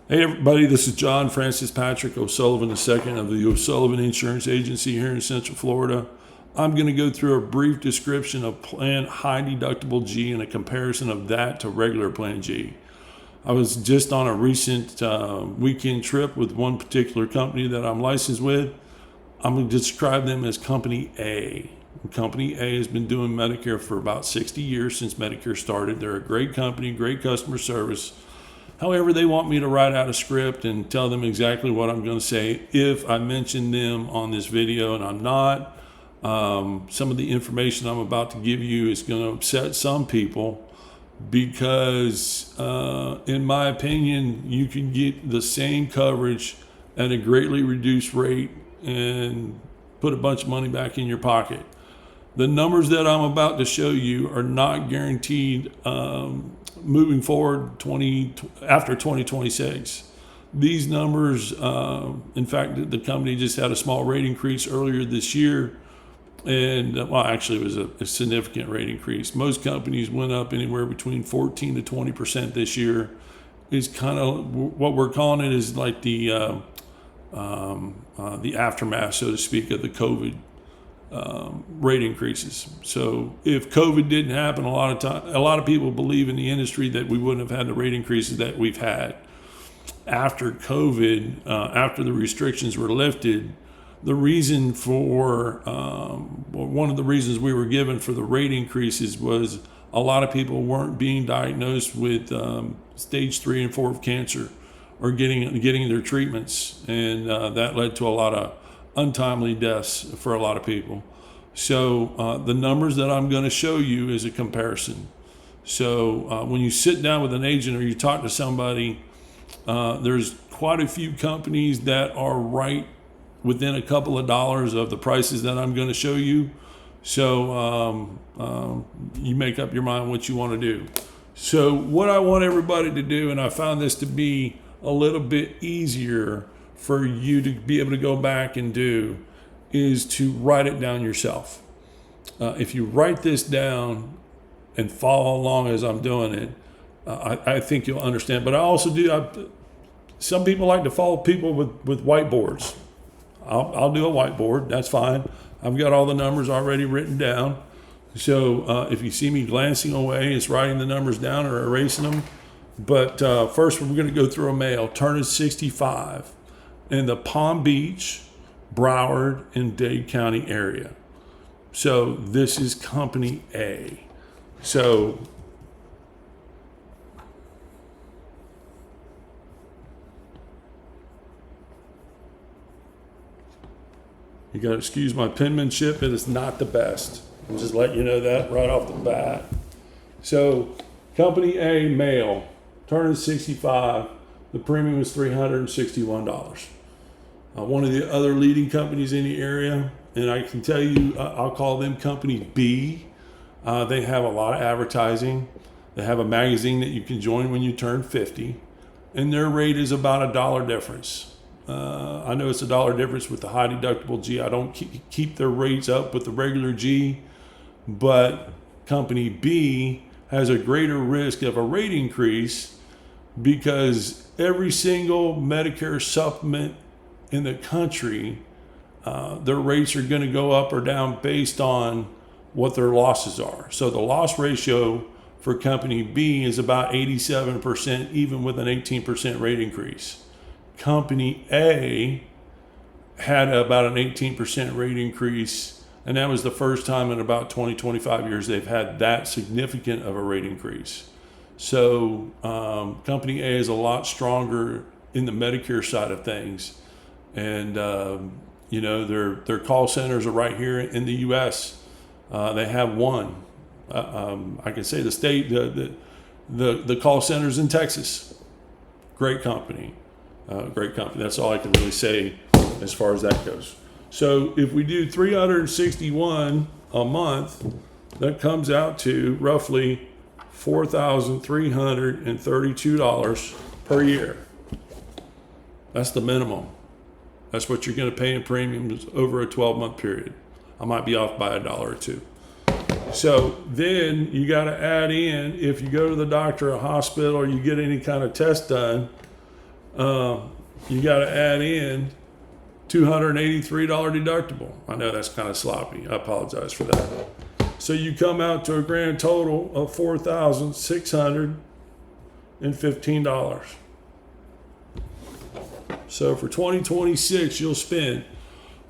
Hey everybody, this is John Francis Patrick O'Sullivan II of the O'Sullivan Insurance Agency here in Central Florida. I'm going to go through a brief description of Plan High Deductible G and a comparison of that to regular Plan G. I was just on a recent weekend trip with one particular company that I'm licensed with. I'm going to describe them as Company A. Company A has been doing Medicare for about 60 years since Medicare started. They're a great company, great customer service. However, they want me to write out a script and tell them exactly what I'm going to say if I mention them on this video, and I'm not. Some of the information I'm about to give you is going to upset some people because, in my opinion, you can get the same coverage at a greatly reduced rate and put a bunch of money back in your pocket. The numbers that I'm about to show you are not guaranteed moving forward after 2026. These numbers, in fact, the company just had a small rate increase earlier this year, and well, actually it was a significant rate increase. Most companies went up anywhere between 14 to 20% this year. Is kind of what we're calling it is like the aftermath, so to speak, of the COVID rate increases. So if COVID didn't happen, a lot of people believe in the industry that we wouldn't have had the rate increases that we've had. After COVID, after the restrictions were lifted, the reason for one of the reasons we were given for the rate increases was a lot of people weren't being diagnosed with stage 3 and 4 of cancer or getting their treatments, and that led to a lot of untimely deaths for a lot of people. So the numbers that I'm going to show you is a comparison. So when you sit down with an agent or you talk to somebody, there's quite a few companies that are right within a couple of dollars of the prices that I'm going to show you. So you make up your mind what you want to do. So what I want everybody to do, and I found this to be a little bit easier for you to be able to go back and do, is to write it down yourself. If you write this down and follow along as I'm doing it, I think you'll understand. But I also do, some people like to follow people with whiteboards. I'll do a whiteboard, that's fine. I've got all the numbers already written down. So if you see me glancing away, it's writing the numbers down or erasing them. But first we're going to go through a male, turning 65. In the Palm Beach, Broward, and Dade County area. So this is Company A. So you got to excuse my penmanship, it is not the best. I'm just letting you know that right off the bat. So Company A, male, turning 65. The premium is $361. One of the other leading companies in the area, and I can tell you, I'll call them Company B. They have a lot of advertising. They have a magazine that you can join when you turn 50, and their rate is about $1 difference. I know it's $1 difference with the high deductible G. I don't keep their rates up with the regular G, but Company B has a greater risk of a rate increase because every single Medicare supplement in the country, their rates are going to go up or down based on what their losses are. So the loss ratio for Company B is about 87%, even with an 18% rate increase. Company A had about an 18% rate increase, and that was the first time in about 25 years they've had that significant of a rate increase. So Company A is a lot stronger in the Medicare side of things. And, their call centers are right here in the U.S. They have one. I can say the state, the call centers in Texas. Great company. That's all I can really say as far as that goes. So if we do 361 a month, that comes out to roughly $4,332 per year. That's the minimum. That's what you're going to pay in premiums over a 12-month period. I might be off by $1 or $2. So then you got to add in, if you go to the doctor or hospital or you get any kind of test done, you got to add in $283 deductible. I know that's kind of sloppy. I apologize for that. So you come out to a grand total of $4,615. So for 2026, you'll spend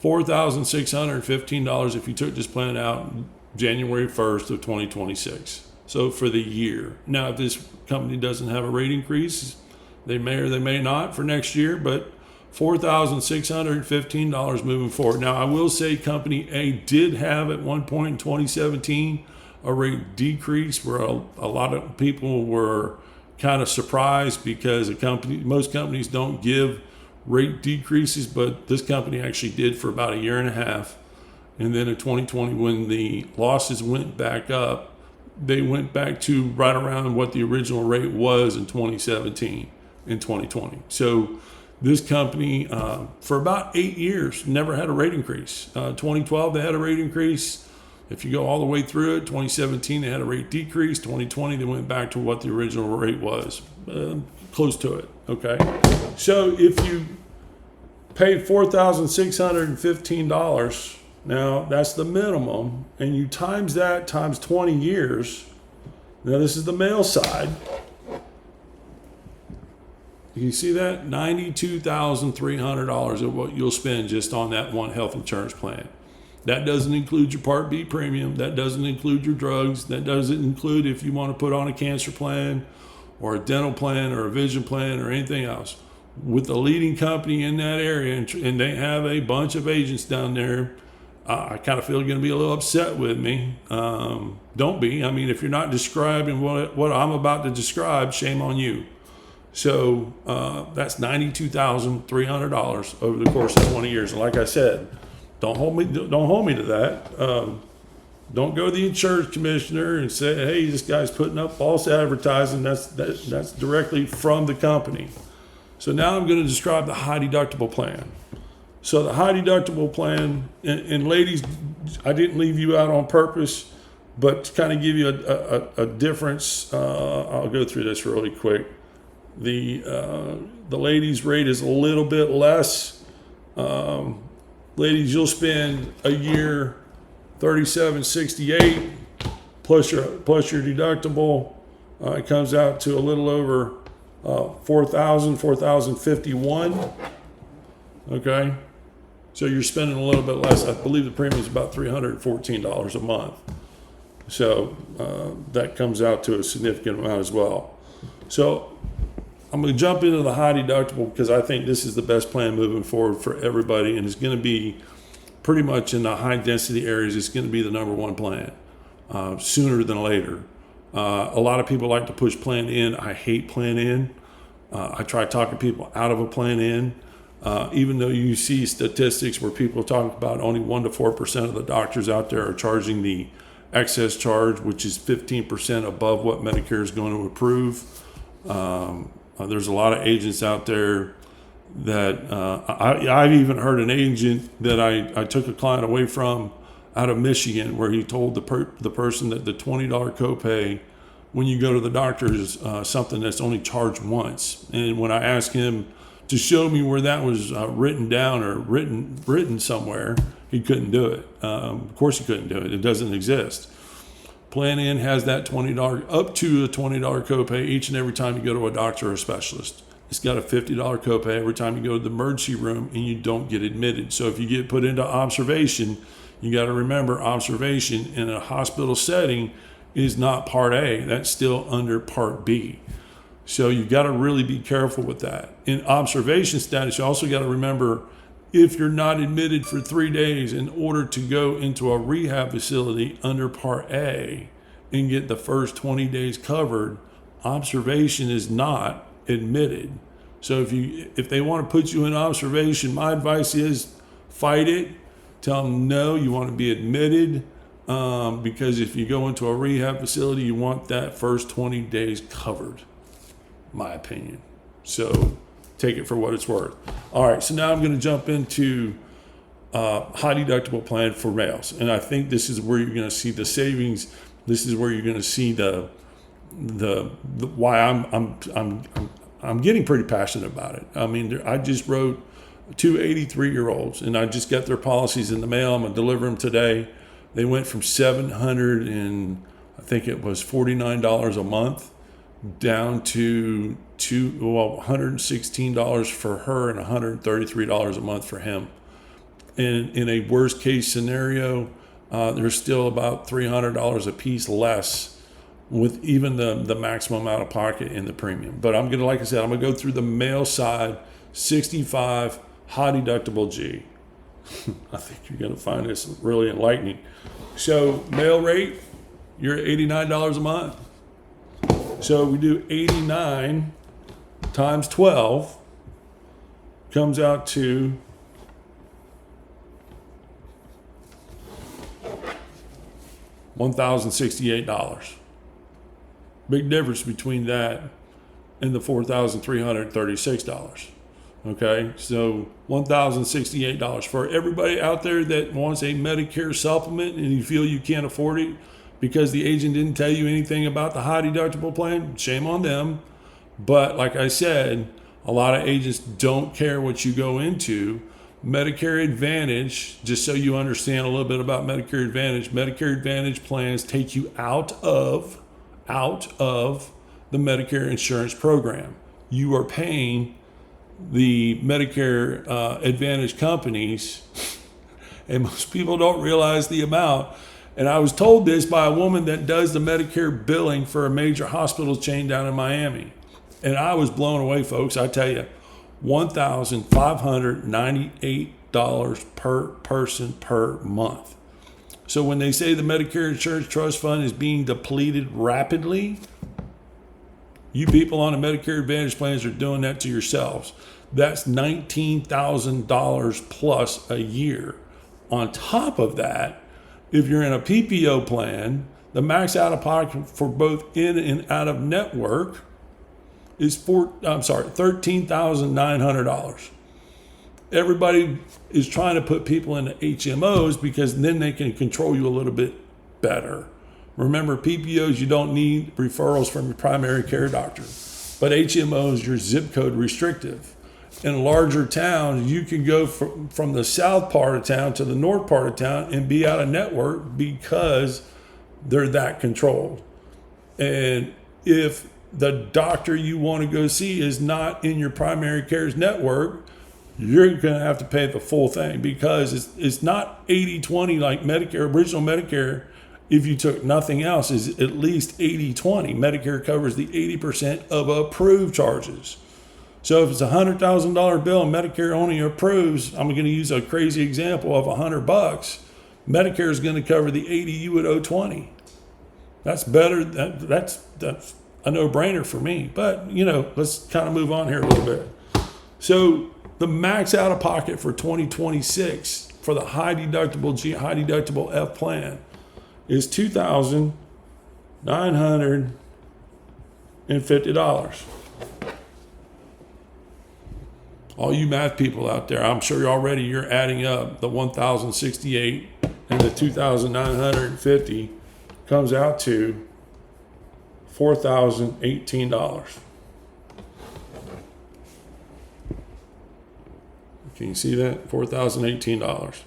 $4,615 if you took this plan out January 1st of 2026. So for the year. Now, if this company doesn't have a rate increase, they may or they may not for next year, but $4,615 moving forward. Now, I will say Company A did have at one point in 2017 a rate decrease where a lot of people were kind of surprised because most companies don't give rate decreases, but this company actually did for about a year and a half. And then in 2020, when the losses went back up, they went back to right around what the original rate was in 2017 and 2020. So this company, for about 8 years, never had a rate increase. 2012, they had a rate increase. If you go all the way through it, 2017, they had a rate decrease. 2020, they went back to what the original rate was, close to it, okay? So if you paid $4,615, now that's the minimum, and you times that times 20 years, now this is the male side. You see that? $92,300 of what you'll spend just on that one health insurance plan. That doesn't include your Part B premium. That doesn't include your drugs. That doesn't include if you want to put on a cancer plan or a dental plan or a vision plan or anything else. With the leading company in that area, and they have a bunch of agents down there, I kind of feel you're going to be a little upset with me. Don't be. I mean, if you're not describing what I'm about to describe, shame on you. So that's $92,300 over the course of 20 years. And like I said, don't hold me to that. Don't go to the insurance commissioner and say, "Hey, this guy's putting up false advertising." That's directly from the company. So now I'm going to describe the high deductible plan. So the high deductible plan, and ladies, I didn't leave you out on purpose, but to kind of give you a difference, I'll go through this really quick. The ladies' rate is a little bit less. Ladies, you'll spend a year $3,768 plus your deductible. It comes out to a little over $4,051. Okay, so you're spending a little bit less. I believe the premium is about $314 a month. So that comes out to a significant amount as well. So I'm going to jump into the high deductible because I think this is the best plan moving forward for everybody, and it's going to be pretty much in the high density areas. It's going to be the number one plan sooner than later. A lot of people like to push plan in. I hate plan in. I try talking people out of a plan in. Even though you see statistics where people talk about only 1 to 4% of the doctors out there are charging the excess charge, which is 15% above what Medicare is going to approve. There's a lot of agents out there that I've even heard an agent that I took a client away from out of Michigan where he told the person that the $20 copay when you go to the doctor is something that's only charged once. And when I asked him to show me where that was written down or written somewhere, he couldn't do it. Of course he couldn't do it. It doesn't exist. Plan In has that $20 up to a $20 copay each and every time you go to a doctor or a specialist. It's got a $50 copay every time you go to the emergency room and you don't get admitted. So if you get put into observation, you got to remember observation in a hospital setting is not Part A. That's still under Part B. So you've got to really be careful with that. In observation status, you also got to remember if you're not admitted for 3 days in order to go into a rehab facility under Part A and get the first 20 days covered, observation is not admitted. So if they want to put you in observation, my advice is fight it. Tell them no, you want to be admitted because if you go into a rehab facility, you want that first 20 days covered, my opinion. So take it for what it's worth. All right, so now I'm going to jump into high deductible plan for males, and I think this is where you're going to see the savings. This is where you're going to see the why I'm getting pretty passionate about it. I mean, I just wrote 2 83-year-olds, and I just got their policies in the mail. I'm gonna deliver them today. They went from $700 and I think it was $49 a month down to $116 for her and $133 a month for him. And in a worst case scenario, there's still about $300 a piece less with even the maximum out of pocket in the premium. But I'm gonna, like I said, I'm gonna go through the male side, 65, high deductible G. I think you're gonna find this really enlightening. So male rate, you're at $89 a month. So we do 89 times 12, comes out to $1,068. Big difference between that and the $4,336. Okay, so $1,068 for everybody out there that wants a Medicare supplement and you feel you can't afford it because the agent didn't tell you anything about the high deductible plan. Shame on them. But like I said, a lot of agents don't care what you go into. Medicare Advantage, just so you understand a little bit about Medicare Advantage plans take you out of the Medicare insurance program. You are paying the Medicare Advantage companies, and most people don't realize the amount. And I was told this by a woman that does the Medicare billing for a major hospital chain down in Miami. And I was blown away, folks. I tell you, $1,598 per person per month. So when they say the Medicare Insurance Trust Fund is being depleted rapidly, you people on the Medicare Advantage plans are doing that to yourselves. That's $19,000 plus a year. On top of that, if you're in a PPO plan, the max out of pocket for both in and out of network is $13,900. Everybody is trying to put people into HMOs because then they can control you a little bit better. Remember, PPOs, you don't need referrals from your primary care doctor. But HMOs, you're zip code restrictive. In larger towns, you can go from the south part of town to the north part of town and be out of network because they're that controlled. And if the doctor you want to go see is not in your primary care's network, you're going to have to pay the full thing because it's not 80-20 like Medicare, original Medicare. If you took nothing else, is at least 80-20. Medicare covers the 80% of approved charges. So if it's a $100,000 bill and Medicare only approves, I'm going to use a crazy example of $100. Medicare is going to cover the 80, you would owe 20. That's better. That's a no-brainer for me. But, let's kind of move on here a little bit. So the max out of pocket for 2026 for the high deductible G, high deductible F plan is $2,950. All you math people out there, I'm sure you're adding up the 1,068 and the 2,950 comes out to $4,018. Can you see that? $4,018.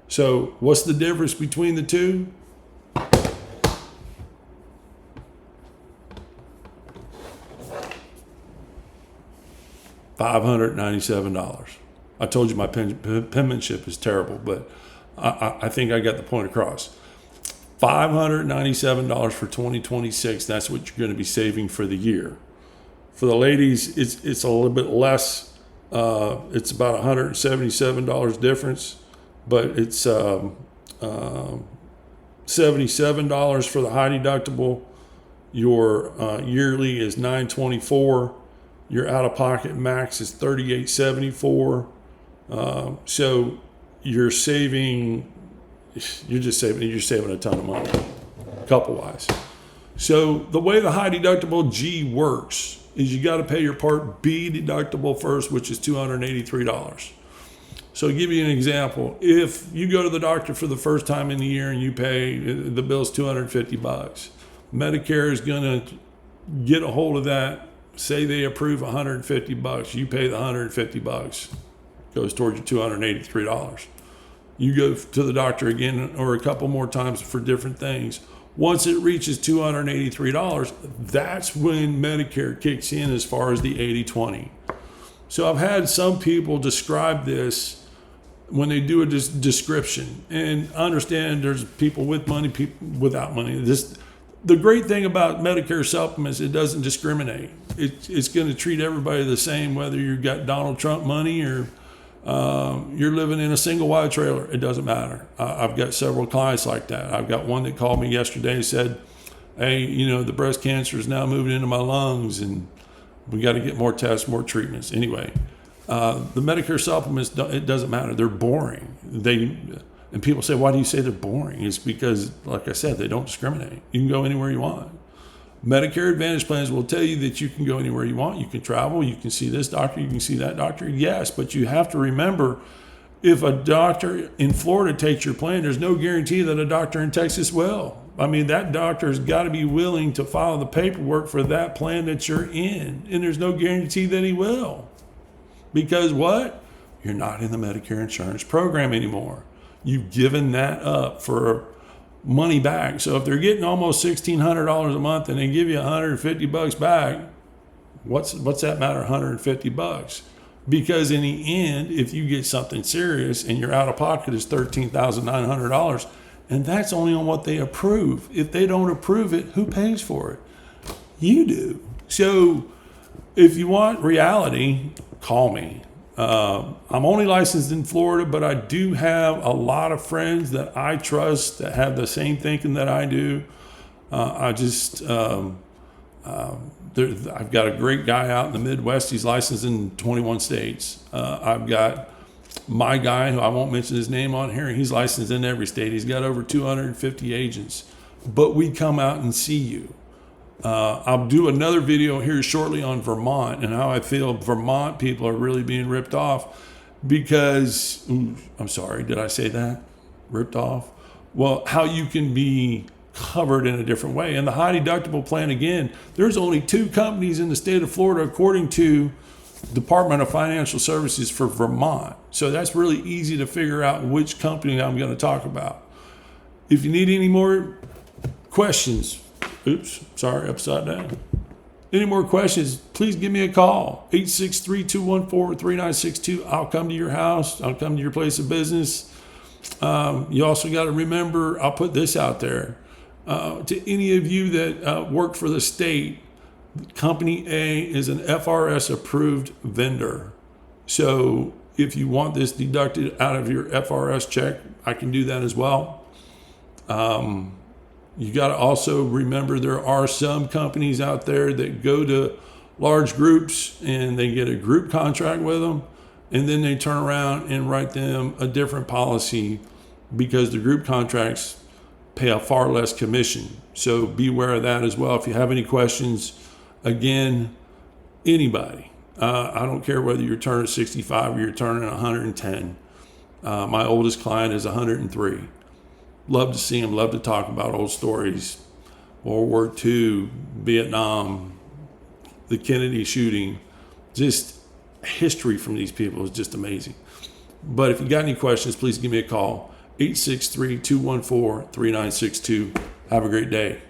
So what's the difference between the two? $597. I told you my penmanship is terrible, but I think I got the point across. $597 for 2026. That's what you're going to be saving for the year. For the ladies, it's a little bit less. It's about $177 difference, but it's $77 for the high deductible. Your yearly is $924. Your out-of-pocket max is $38.74. So you're saving a ton of money, couple-wise. So the way the high deductible G works is you got to pay your Part B deductible first, which is $283. So to give you an example, if you go to the doctor for the first time in the year and you pay, the bill's $250, Medicare is going to get a hold of that say they approve $150, you pay the $150, goes towards your $283. You go to the doctor again or a couple more times for different things. Once it reaches $283, that's when Medicare kicks in as far as the 80-20. So I've had some people describe this when they do a description, and I understand there's people with money, people without money. The great thing about Medicare supplements, it doesn't discriminate. It's going to treat everybody the same, whether you've got Donald Trump money or you're living in a single wide trailer. It doesn't matter. I've got several clients like that. I've got one that called me yesterday and said, hey, the breast cancer is now moving into my lungs and we got to get more tests, more treatments. Anyway, the Medicare supplements, it doesn't matter. They're boring. And people say, why do you say they're boring? It's because, like I said, they don't discriminate. You can go anywhere you want. Medicare Advantage plans will tell you that you can go anywhere you want. You can travel. You can see this doctor. You can see that doctor. Yes, but you have to remember, if a doctor in Florida takes your plan, there's no guarantee that a doctor in Texas will. I mean, that doctor's got to be willing to file the paperwork for that plan that you're in. And there's no guarantee that he will. Because what? You're not in the Medicare insurance program anymore. You've given that up for money back. So if they're getting almost $1,600 a month and they give you $150 back, what's that matter, $150? Because in the end, if you get something serious and your out of pocket is $13,900, and that's only on what they approve. If they don't approve it, who pays for it? You do. So if you want reality, call me. I'm only licensed in Florida, but I do have a lot of friends that I trust that have the same thinking that I do. I've got a great guy out in the Midwest. He's licensed in 21 states. I've got my guy, who I won't mention his name on here, he's licensed in every state. He's got over 250 agents. But we come out and see you. I'll do another video here shortly on Vermont and how I feel Vermont people are really being ripped off because, I'm sorry, did I say that? Ripped off? Well, how you can be covered in a different way. And the high deductible plan, again, there's only 2 companies in the state of Florida according to Department of Financial Services for Vermont. So that's really easy to figure out which company I'm going to talk about. If you need any more questions, upside down. Any more questions, please give me a call. 863-214-3962. I'll come to your house. I'll come to your place of business. You also got to remember, I'll put this out there. To any of you that work for the state, Company A is an FRS approved vendor. So if you want this deducted out of your FRS check, I can do that as well. You got to also remember there are some companies out there that go to large groups and they get a group contract with them, and then they turn around and write them a different policy because the group contracts pay a far less commission. So be aware of that as well. If you have any questions, again, anybody, I don't care whether you're turning 65 or you're turning 110. My oldest client is 103. Love to see him, love to talk about old stories. World War II, Vietnam, the Kennedy shooting, just history from these people is just amazing. But if you got any questions, please give me a call. 863-214-3962. Have a great day.